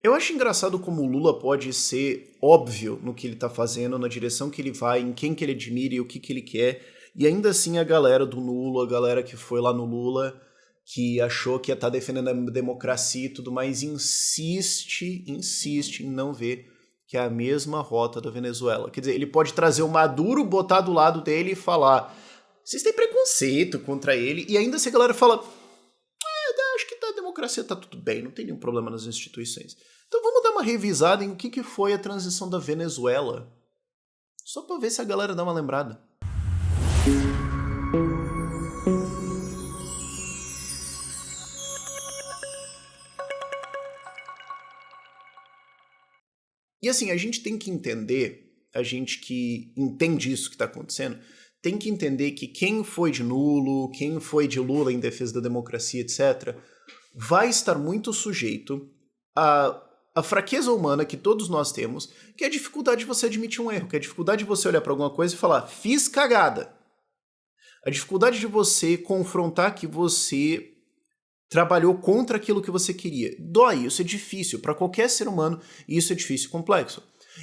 Eu acho engraçado como o Lula pode ser óbvio no que ele tá fazendo, na direção que ele vai, em quem que ele admira e o que que ele quer, e ainda assim a galera do Lula, a galera que foi lá no Lula, que achou que ia estar defendendo a democracia e tudo mais, insiste em não ver que é a mesma rota da Venezuela. Quer dizer, ele pode trazer o Maduro, botar do lado dele e falar: vocês têm preconceito contra ele, e ainda assim a galera fala: acho que a democracia tá tudo bem, não tem nenhum problema nas instituições. Então vamos dar uma revisada em o que foi a transição da Venezuela. Só pra ver se a galera dá uma lembrada. E assim, a gente tem que entender, a gente que entende isso que tá acontecendo, tem que entender que quem foi de nulo, quem foi de Lula em defesa da democracia, etc., vai estar muito sujeito a fraqueza humana que todos nós temos, que é a dificuldade de você admitir um erro, que é a dificuldade de você olhar para alguma coisa e falar: fiz cagada. A dificuldade de você confrontar que você trabalhou contra aquilo que você queria. Dói, isso é difícil para qualquer ser humano, e isso é difícil e complexo.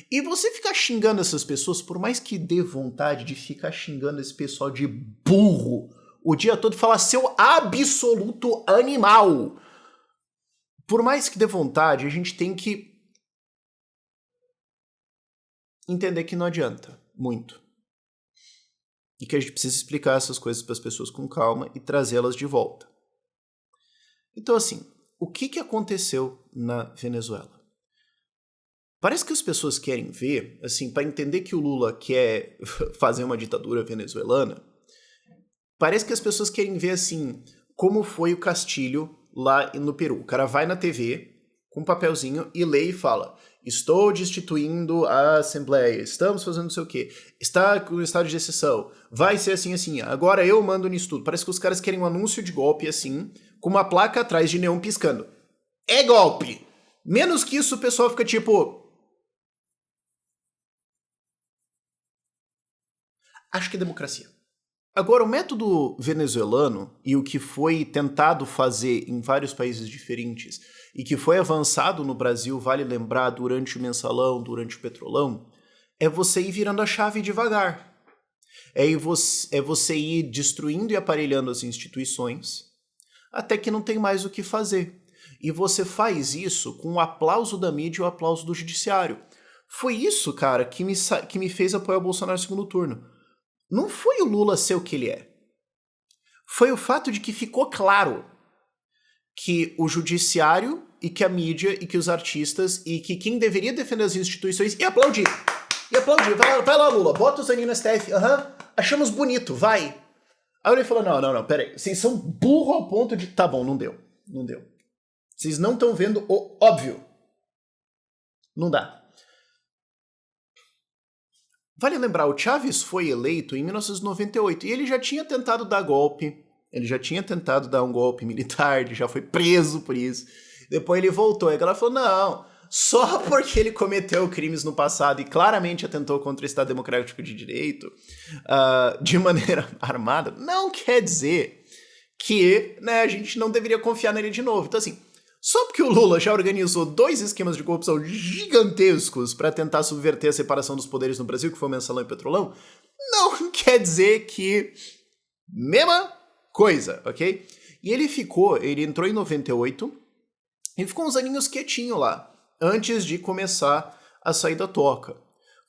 E você ficar xingando essas pessoas, por mais que dê vontade de ficar xingando esse pessoal de burro o dia todo e falar: seu absoluto animal. Por mais que dê vontade, a gente tem que entender que não adianta muito. E que a gente precisa explicar essas coisas para as pessoas com calma e trazê-las de volta. Então, assim, o que aconteceu na Venezuela? Parece que as pessoas querem ver, assim, para entender que o Lula quer fazer uma ditadura venezuelana, parece que as pessoas querem ver, assim, como foi o Castilho lá no Peru. O cara vai na TV com um papelzinho e lê e fala: estou destituindo a Assembleia, estamos fazendo não sei o quê, está com estado de exceção, vai ser assim, assim, agora eu mando nisso tudo. Parece que os caras querem um anúncio de golpe assim, com uma placa atrás de neon piscando. É golpe! Menos que isso o pessoal fica tipo: acho que é democracia. Agora, o método venezuelano e o que foi tentado fazer em vários países diferentes e que foi avançado no Brasil, vale lembrar, durante o Mensalão, durante o Petrolão, é você ir virando a chave devagar. É você ir destruindo e aparelhando as instituições até que não tem mais o que fazer. E você faz isso com o aplauso da mídia e o aplauso do judiciário. Foi isso, cara, que me fez apoiar o Bolsonaro no segundo turno. Não foi o Lula ser o que ele é. Foi o fato de que ficou claro que o judiciário e que a mídia e que os artistas e que quem deveria defender as instituições ia aplaudir. Ia aplaudir. Vai lá, Lula, bota os aninhos no STF. Achamos bonito, vai. Aí ele falou: não, peraí. Vocês são burro ao ponto de... Tá bom, não deu. Vocês não estão vendo o óbvio. Não dá. Vale lembrar, o Chávez foi eleito em 1998 e ele já tinha tentado dar golpe, ele já tinha tentado dar um golpe militar, ele já foi preso por isso. Depois ele voltou e a galera falou: não, só porque ele cometeu crimes no passado e claramente atentou contra o Estado Democrático de Direito de maneira armada, não quer dizer que, né, a gente não deveria confiar nele de novo. Então, assim, só porque o Lula já organizou 2 esquemas de corrupção gigantescos para tentar subverter a separação dos poderes no Brasil, que foi o Mensalão e o Petrolão, não quer dizer que... mesma coisa, ok? E ele entrou em 98 e ficou uns aninhos quietinho lá, antes de começar a sair da toca.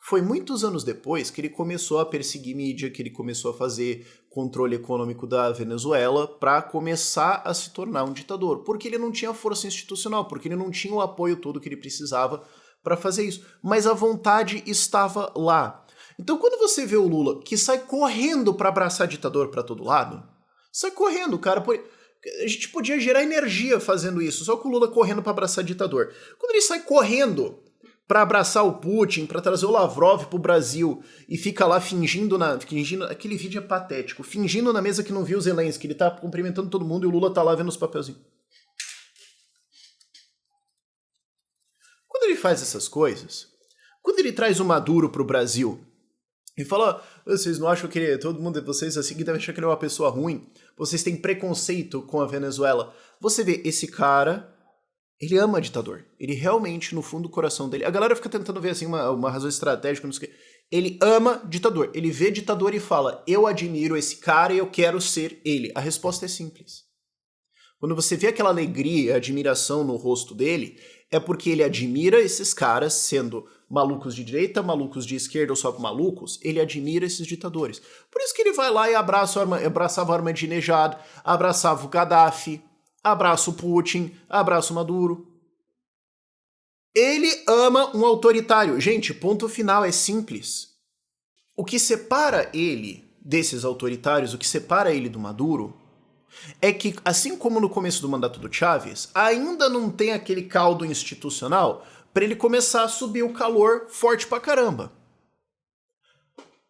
Foi muitos anos depois que ele começou a perseguir mídia, que ele começou a fazer controle econômico da Venezuela para começar a se tornar um ditador, porque ele não tinha força institucional, porque ele não tinha o apoio todo que ele precisava para fazer isso. Mas a vontade estava lá. Então quando você vê o Lula que sai correndo para abraçar ditador para todo lado, sai correndo, cara. A gente podia gerar energia fazendo isso, só com o Lula correndo para abraçar ditador. Quando ele sai correndo para abraçar o Putin, para trazer o Lavrov pro Brasil e fica lá fingindo, aquele vídeo é patético, fingindo na mesa que não viu o Zelensky, ele tá cumprimentando todo mundo e o Lula tá lá vendo os papelzinhos. Quando ele faz essas coisas, quando ele traz o Maduro pro Brasil e fala: vocês não acham que todo mundo, vocês assim que devem achar que ele é uma pessoa ruim, vocês têm preconceito com a Venezuela, você vê esse cara Ele ama ditador. Ele realmente, no fundo do coração dele... A galera fica tentando ver, assim, uma razão estratégica, não sei o quê. Ele ama ditador. Ele vê ditador e fala, eu admiro esse cara e eu quero ser ele. A resposta é simples. Quando você vê aquela alegria, admiração no rosto dele, é porque ele admira esses caras, sendo malucos de direita, malucos de esquerda ou só malucos, ele admira esses ditadores. Por isso que ele vai lá e abraçava o Ahmadinejad, abraçava o Gaddafi, abraça o Putin, abraça o Maduro. Ele ama um autoritário. Gente, ponto final, é simples. O que separa ele desses autoritários, o que separa ele do Maduro, é que, assim como no começo do mandato do Chávez, ainda não tem aquele caldo institucional para ele começar a subir o calor forte pra caramba.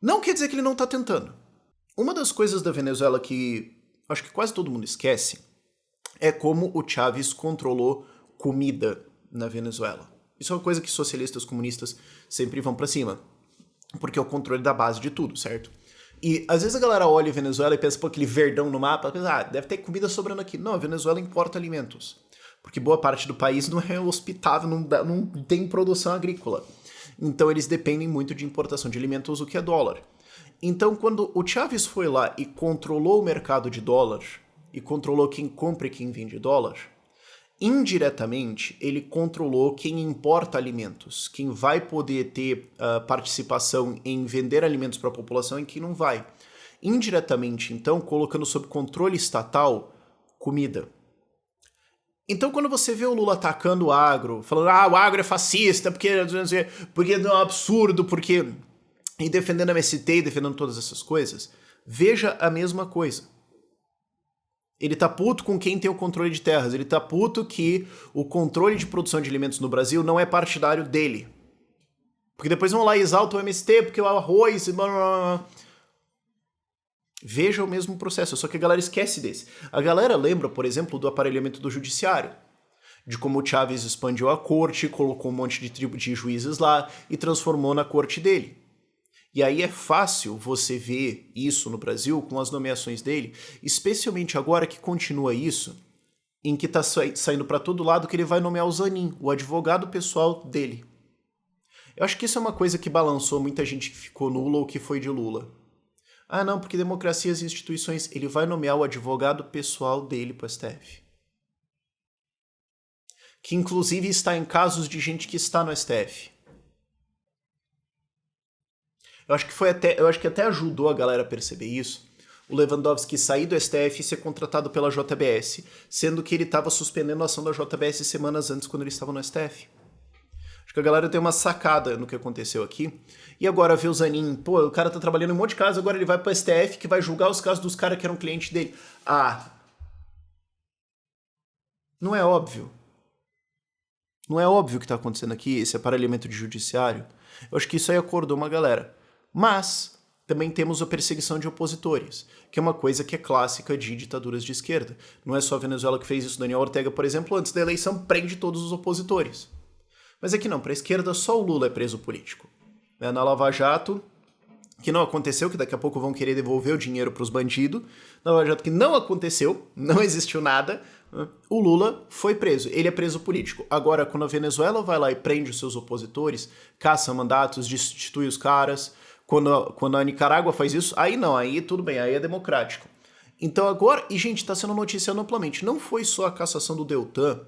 Não quer dizer que ele não tá tentando. Uma das coisas da Venezuela que acho que quase todo mundo esquece é como o Chávez controlou comida na Venezuela. Isso é uma coisa que socialistas comunistas sempre vão pra cima, porque é o controle da base de tudo, certo? E às vezes a galera olha a Venezuela e pensa, pô, aquele verdão no mapa, pensa, deve ter comida sobrando aqui. Não, a Venezuela importa alimentos, porque boa parte do país não é hospitável, não tem produção agrícola. Então eles dependem muito de importação de alimentos, o que é dólar. Então quando o Chávez foi lá e controlou o mercado de dólar, e controlou quem compra e quem vende dólar, indiretamente ele controlou quem importa alimentos, quem vai poder ter participação em vender alimentos para a população e quem não vai. Indiretamente, então, colocando sob controle estatal comida. Então, quando você vê o Lula atacando o agro, falando, o agro é fascista, porque é um absurdo, e defendendo a MST e defendendo todas essas coisas, veja a mesma coisa. Ele tá puto com quem tem o controle de terras. Ele tá puto que o controle de produção de alimentos no Brasil não é partidário dele. Porque depois vão lá e exaltam o MST, porque o arroz... Veja o mesmo processo, só que a galera esquece desse. A galera lembra, por exemplo, do aparelhamento do judiciário. De como o Chávez expandiu a corte, colocou um monte de juízes lá e transformou na corte dele. E aí é fácil você ver isso no Brasil com as nomeações dele, especialmente agora que continua isso, em que tá saindo para todo lado que ele vai nomear o Zanin, o advogado pessoal dele. Eu acho que isso é uma coisa que balançou muita gente que ficou no Lula ou que foi de Lula. Ah, não, porque democracias e instituições, ele vai nomear o advogado pessoal dele pro STF. Que inclusive está em casos de gente que está no STF. Eu acho que até ajudou a galera a perceber isso. O Lewandowski sair do STF e ser contratado pela JBS, sendo que ele estava suspendendo a ação da JBS semanas antes quando ele estava no STF. Acho que a galera tem uma sacada no que aconteceu aqui. E agora vê o Zanin, pô, o cara tá trabalhando em um monte de casos, agora ele vai pro STF que vai julgar os casos dos caras que eram clientes dele. Não é óbvio. Não é óbvio o que tá acontecendo aqui, esse aparelhamento de judiciário. Eu acho que isso aí acordou uma galera. Mas também temos a perseguição de opositores, que é uma coisa que é clássica de ditaduras de esquerda. Não é só a Venezuela que fez isso. Daniel Ortega, por exemplo, antes da eleição, prende todos os opositores. Mas aqui não, para a esquerda só o Lula é preso político. Na Lava Jato, que não aconteceu, que daqui a pouco vão querer devolver o dinheiro para os bandidos. Na Lava Jato que não aconteceu, não existiu nada, o Lula foi preso. Ele é preso político. Agora, quando a Venezuela vai lá e prende os seus opositores, caça mandatos, destitui os caras... Quando a Nicarágua faz isso, aí não, aí tudo bem, aí é democrático. Então agora, e gente, tá sendo noticiado amplamente, não foi só a cassação do Deltan,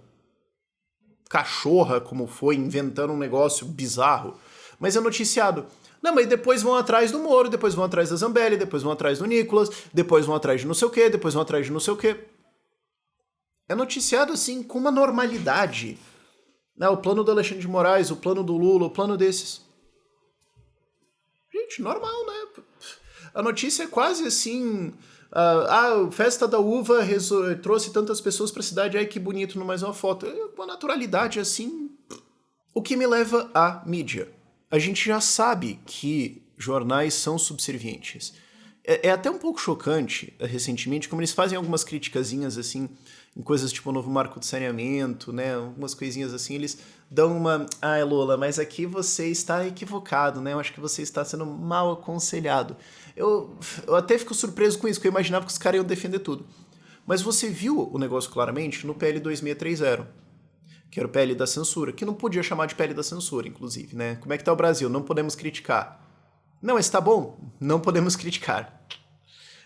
cachorra como foi, inventando um negócio bizarro, mas é noticiado. Não, mas depois vão atrás do Moro, depois vão atrás da Zambelli, depois vão atrás do Nicolas, depois vão atrás de não sei o quê, depois vão atrás de não sei o quê. É noticiado assim, com uma normalidade. O plano do Alexandre de Moraes, o plano do Lula, o plano desses. Gente, normal, né? A notícia é quase assim... festa da uva trouxe tantas pessoas pra cidade, ai que bonito, não mais uma foto. Uma naturalidade assim... O que me leva à mídia. A gente já sabe que jornais são subservientes. É até um pouco chocante, recentemente, como eles fazem algumas criticazinhas assim, em coisas tipo o novo marco de saneamento, né? Algumas coisinhas assim, eles dão uma... Lula, mas aqui você está equivocado, né? Eu acho que você está sendo mal aconselhado. Eu até fico surpreso com isso, porque eu imaginava que os caras iam defender tudo. Mas você viu o negócio claramente no PL 2630, que era o PL da censura, que não podia chamar de PL da censura, inclusive, né? Como é que tá o Brasil? Não podemos criticar. Não, mas tá bom, não podemos criticar.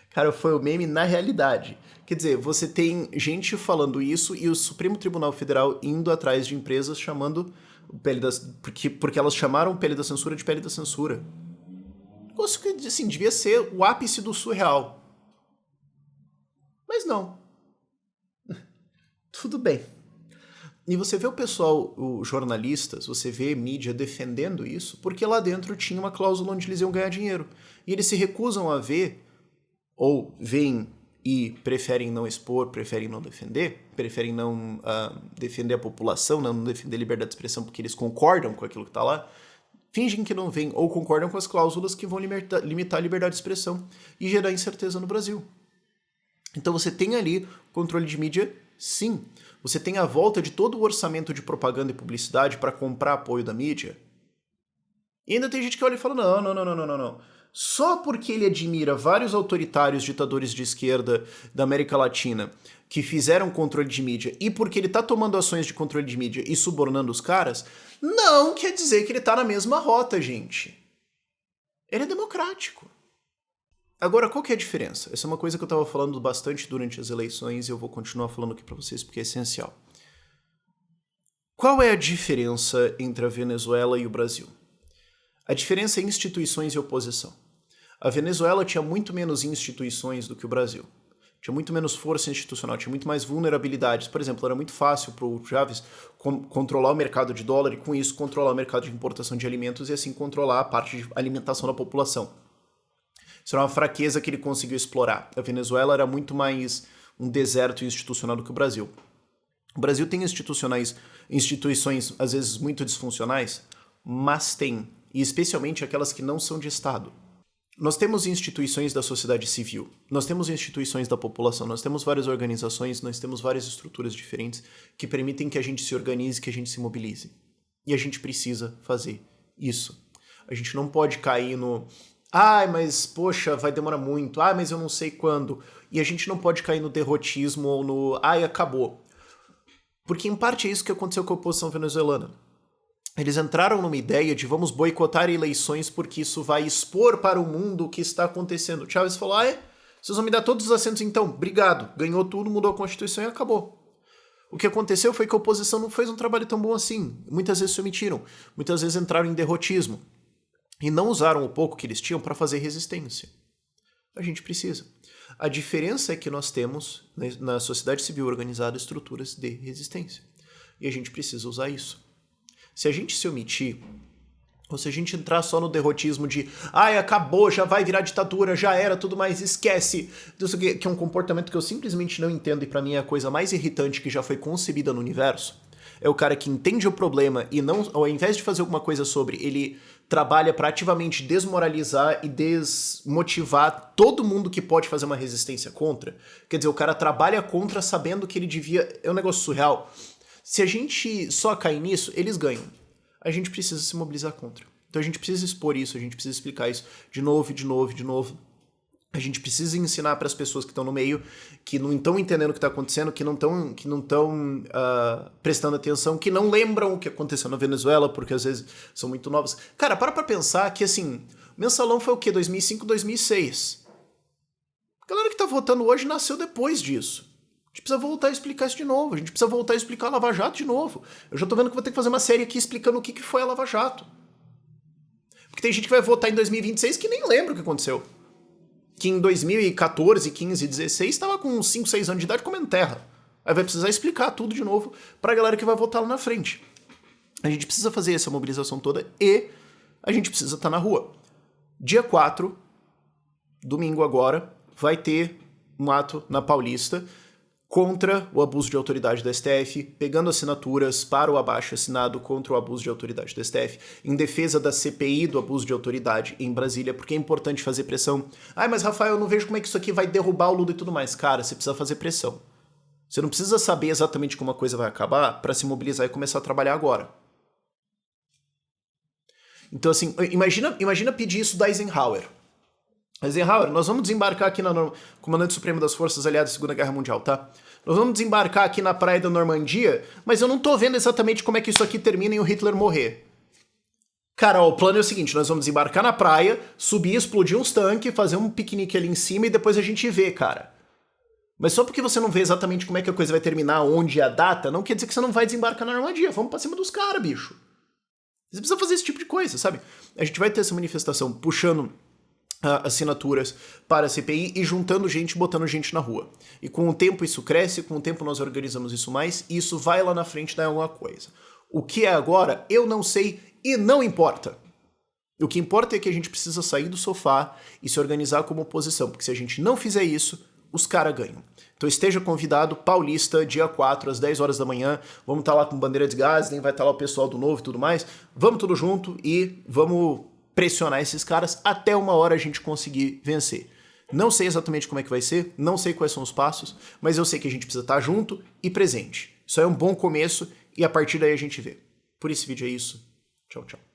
Cara, foi o meme na realidade. Quer dizer, você tem gente falando isso e o Supremo Tribunal Federal indo atrás de empresas chamando o PL da... porque elas chamaram o PL da censura de PL da censura. Negócio que, assim, devia ser o ápice do surreal. Mas não. Tudo bem. E você vê o pessoal, os jornalistas, você vê mídia defendendo isso, porque lá dentro tinha uma cláusula onde eles iam ganhar dinheiro. E eles se recusam a ver, ou veem e preferem não expor, preferem não defender, preferem não defender a população, não defender a liberdade de expressão porque eles concordam com aquilo que está lá, fingem que não veem ou concordam com as cláusulas que vão limitar a liberdade de expressão e gerar incerteza no Brasil. Então você tem ali controle de mídia, sim. Você tem a volta de todo o orçamento de propaganda e publicidade para comprar apoio da mídia. E ainda tem gente que olha e fala, não. Só porque ele admira vários autoritários ditadores de esquerda da América Latina que fizeram controle de mídia e porque ele tá tomando ações de controle de mídia e subornando os caras, não quer dizer que ele tá na mesma rota, gente. Ele é democrático. Agora, qual que é a diferença? Essa é uma coisa que eu estava falando bastante durante as eleições e eu vou continuar falando aqui para vocês porque é essencial. Qual é a diferença entre a Venezuela e o Brasil? A diferença é instituições e oposição. A Venezuela tinha muito menos instituições do que o Brasil. Tinha muito menos força institucional, tinha muito mais vulnerabilidades. Por exemplo, era muito fácil para o Chávez controlar o mercado de dólar e, com isso, controlar o mercado de importação de alimentos e, assim, controlar a parte de alimentação da população. Isso era uma fraqueza que ele conseguiu explorar. A Venezuela era muito mais um deserto institucional do que o Brasil. O Brasil tem instituições, às vezes, muito disfuncionais, mas tem, e especialmente aquelas que não são de Estado. Nós temos instituições da sociedade civil, nós temos instituições da população, nós temos várias organizações, nós temos várias estruturas diferentes que permitem que a gente se organize, que a gente se mobilize. E a gente precisa fazer isso. A gente não pode cair no... mas, poxa, vai demorar muito. Mas eu não sei quando. E a gente não pode cair no derrotismo ou no... acabou. Porque, em parte, é isso que aconteceu com a oposição venezuelana. Eles entraram numa ideia de vamos boicotar eleições porque isso vai expor para o mundo o que está acontecendo. O Chávez falou, vocês vão me dar todos os assentos então? Obrigado. Ganhou tudo, mudou a Constituição e acabou. O que aconteceu foi que a oposição não fez um trabalho tão bom assim. Muitas vezes se omitiram. Muitas vezes entraram em derrotismo. E não usaram o pouco que eles tinham para fazer resistência. A gente precisa. A diferença é que nós temos, na sociedade civil organizada, estruturas de resistência. E a gente precisa usar isso. Se a gente se omitir, ou se a gente entrar só no derrotismo de acabou, já vai virar ditadura, já era, tudo mais, esquece, que é um comportamento que eu simplesmente não entendo e para mim é a coisa mais irritante que já foi concebida no universo, é o cara que entende o problema e não, ao invés de fazer alguma coisa sobre, ele trabalha para ativamente desmoralizar e desmotivar todo mundo que pode fazer uma resistência contra. Quer dizer, o cara trabalha contra sabendo que ele devia... É um negócio surreal. Se a gente só cair nisso, eles ganham. A gente precisa se mobilizar contra. Então a gente precisa expor isso, a gente precisa explicar isso de novo. A gente precisa ensinar para as pessoas que estão no meio, que não estão entendendo o que está acontecendo, que não estão prestando atenção, que não lembram o que aconteceu na Venezuela, porque às vezes são muito novas. Cara, para pensar que, assim, o Mensalão foi o quê? 2005, 2006. A galera que tá votando hoje nasceu depois disso. A gente precisa voltar a explicar isso de novo. A gente precisa voltar a explicar a Lava Jato de novo. Eu já tô vendo que vou ter que fazer uma série aqui explicando o que foi a Lava Jato. Porque tem gente que vai votar em 2026 que nem lembra o que aconteceu. Que em 2014, 15, 16 estava com 5, 6 anos de idade comendo terra. Aí vai precisar explicar tudo de novo pra galera que vai votar lá na frente. A gente precisa fazer essa mobilização toda e a gente precisa estar na rua. Dia 4, domingo agora, vai ter um ato na Paulista contra o abuso de autoridade da STF, pegando assinaturas para o abaixo-assinado contra o abuso de autoridade da STF, em defesa da CPI do abuso de autoridade em Brasília, porque é importante fazer pressão. Mas Rafael, eu não vejo como é que isso aqui vai derrubar o Lula e tudo mais. Cara, você precisa fazer pressão. Você não precisa saber exatamente como a coisa vai acabar para se mobilizar e começar a trabalhar agora. Então, assim, imagina pedir isso da Eisenhower. Eisenhower, nós vamos desembarcar aqui na Comandante Supremo das Forças Aliadas da Segunda Guerra Mundial, tá? Nós vamos desembarcar aqui na praia da Normandia, mas eu não tô vendo exatamente como é que isso aqui termina e o Hitler morrer. Cara, ó, o plano é o seguinte, nós vamos desembarcar na praia, subir, explodir uns tanques, fazer um piquenique ali em cima e depois a gente vê, cara. Mas só porque você não vê exatamente como é que a coisa vai terminar, onde é a data, não quer dizer que você não vai desembarcar na Normandia. Vamos pra cima dos caras, bicho. Você precisa fazer esse tipo de coisa, sabe? A gente vai ter essa manifestação puxando assinaturas para a CPI e juntando gente, botando gente na rua. E com o tempo isso cresce, com o tempo nós organizamos isso mais, e isso vai lá na frente dar alguma coisa. O que é agora, eu não sei e não importa. O que importa é que a gente precisa sair do sofá e se organizar como oposição, porque se a gente não fizer isso, os caras ganham. Então esteja convidado, Paulista, dia 4, às 10 horas da manhã, vamos estar lá com bandeira de gás, vai estar lá o pessoal do Novo e tudo mais, vamos tudo junto e vamos pressionar esses caras até uma hora a gente conseguir vencer. Não sei exatamente como é que vai ser, não sei quais são os passos, mas eu sei que a gente precisa estar junto e presente. Isso é um bom começo e a partir daí a gente vê. Por esse vídeo é isso. Tchau, tchau.